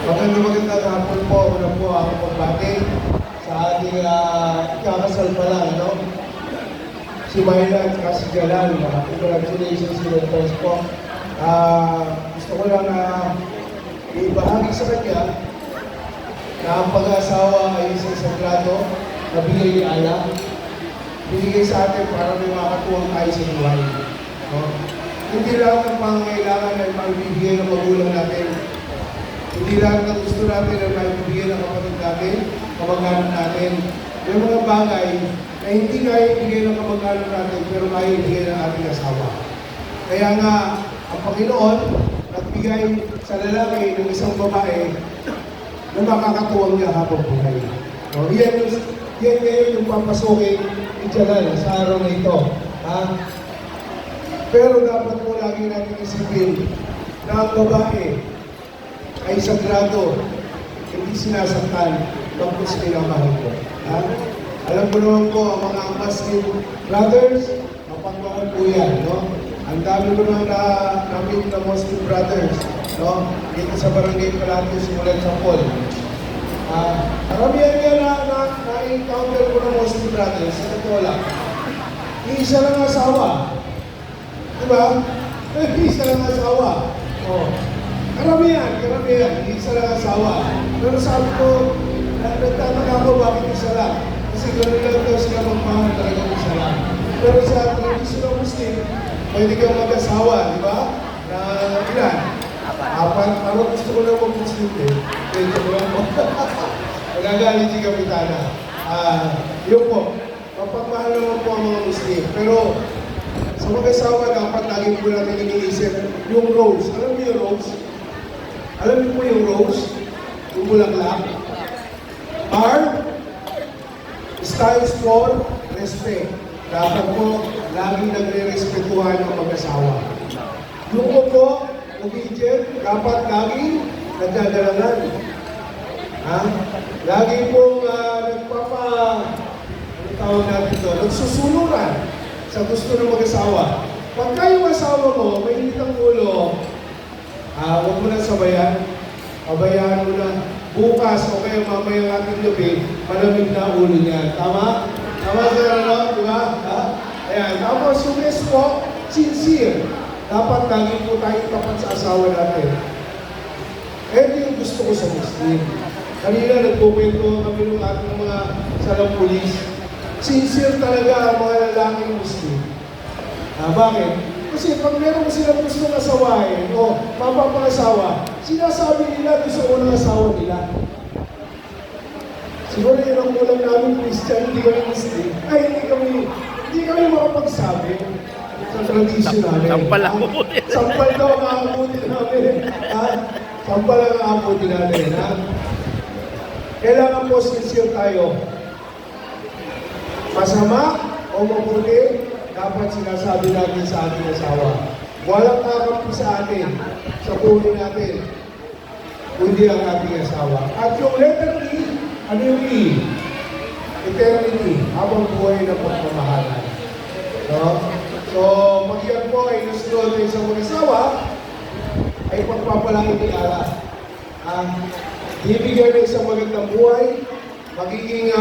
Magandang hapon po. Una po ako pagbati sa ating kakasal pa lang, no? Si Myla at si Jalal. Congratulations in advance po. Gusto ko lang ibahagi sa kanya na ang pag-aasawa ay isang sagrado na bigay ni Allah. Binigay sa atin para may makatuwang tayo sa buhay. No? Hindi lang ang pangangailangan ay maibibigay ng magulang natin. Hindi lang ang gusto natin ay maibibigay ng kapatid natin, kamag-anak natin. May mga bagay na hindi kaya ibigay ng kamag-anak natin pero kaya ibigay ng ating asawa. Kaya nga, ang Panginoon nagbigay sa lalaki ng isang babae na makakatuwang niya habang buhay. No? Yan ngayon yung papasukin ni Jalal sa araw na ito. Pero dapat po lagi natin isipin na ang babae ay sagrado, hindi sinasaktan tapos pinamahal ko. Alam ko naman po, ang mga Muslim brothers, mapagmahal po yan, no? Ang dami ko naman na-meet na Muslim brothers, no? Dito sa Barangay Palati, simulan sa Paul. Karamihan yan na-encounter ko ng Muslim brothers, sa totoo lang. Iisa lang asawa. Diba? Iisa lang asawa. Oh. Karamihan. Iisa lang asawa. Pero sabi ko, nagtataka ko bakit isa lang. Kasi gano'n lang daw sila magmahal talaga isa lang. Pero sa traditional Muslim, pwede kang mag-asawa, di ba? Na ilan? Apat. Parang gusto ko lang mag-Muslim eh. Medyo ko lang po. Magagalit si Kapitana. Yun po. Mapagmahal naman po ang mga Muslim. Pero sa mag-asawa dapat lagi po natin iniisip yung rose. Alam niyo yung rose? Alam niyo po yung rose? Yung bulaklak? R stands for respect. Dapat po lagi nagre-respetuhan ang mag-asawa. Yung po, obedient, dapat lagi nagdadalanan. Lagi pong tawag natin ito, nagsusunuran sa gusto ng mag-asawa. Pagka yung asawa mo, may init ang ulo, huwag mo na sabayan. Pabayaan mo na bukas o kaya mamayang ating gabi, malamig na ulo niya. Tama? Tama sa ano? Diba? Ayan. Tapos yung next po, sincere. Dapat lagi po tayong tapat sa asawa natin. Ito yung gusto ko sa Muslim. Kanina nagpupwento kami ng ating mga salampulis. Sincere talaga ang mga lalaking Muslim. Bakit? Kasi pag meron silang gustong asawain o mapapangasawa, sinasabi nila doon sa unang asawa nila. Siguro yun ang ulam namin Christian, hindi kami Muslim. Ay, hindi kami makapagsabi sa tradisyon namin. Sampal ako po. Sampal daw ang aabuti namin. Sampal ang aabuti natin. Kailangan po sincere tayo. Masama o mabuti, dapat sinasabi natin sa ating asawa. Walang kakampi sa atin, sa buhay natin, kundi ang ating asawa. At yung letter E, ano yung E? Eternity, habang buhay na pagmamahalan. No? So, pag yan po ay nasunod ng isang mag-asawa, ay pagpapalangin ni Allah. Ibigay ng isang magandang buhay, magiging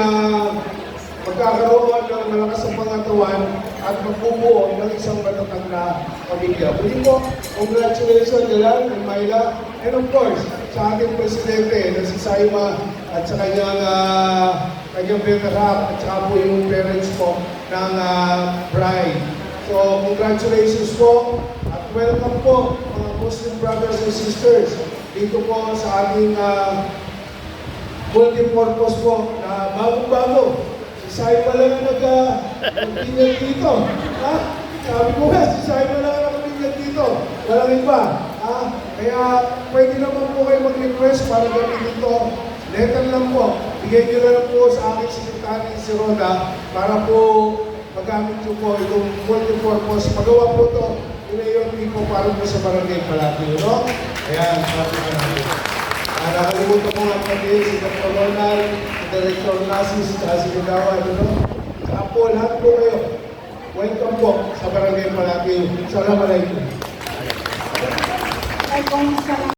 magkakaroon ng malakas ang pangatawan at magbubuo ng isang matatag na pamilya. Muli po, congratulations Jalal and Myla, and of course, sa ating presidente na si Saima at sa kanyang better-half at saka po yung parents po ng bride. So, congratulations po at welcome po mga Muslim brothers and sisters dito po sa ating multi-purpose po na bagong-bago. Saima lang nag-pinag dito. Sabi ko nga, si Saima lang nag-pinag dito. Walang iba. Kaya pwede naman po kayo mag-request para gamitin ito. Letter lang po. Bigay nyo lang po sa aking sekretary si Roda para po magamit nyo po itong multi-purpose. Magawa po ito. Ilayon po para po sa Barangay Palati. No? Ayan, sabi ka natin. Nakalimutan ko nga pati si Dr. Ronald, si Director Nasis, si Gagawa, sa po, lahat po kayo. Welcome po sa Barangay Palati. Assalamualaikum.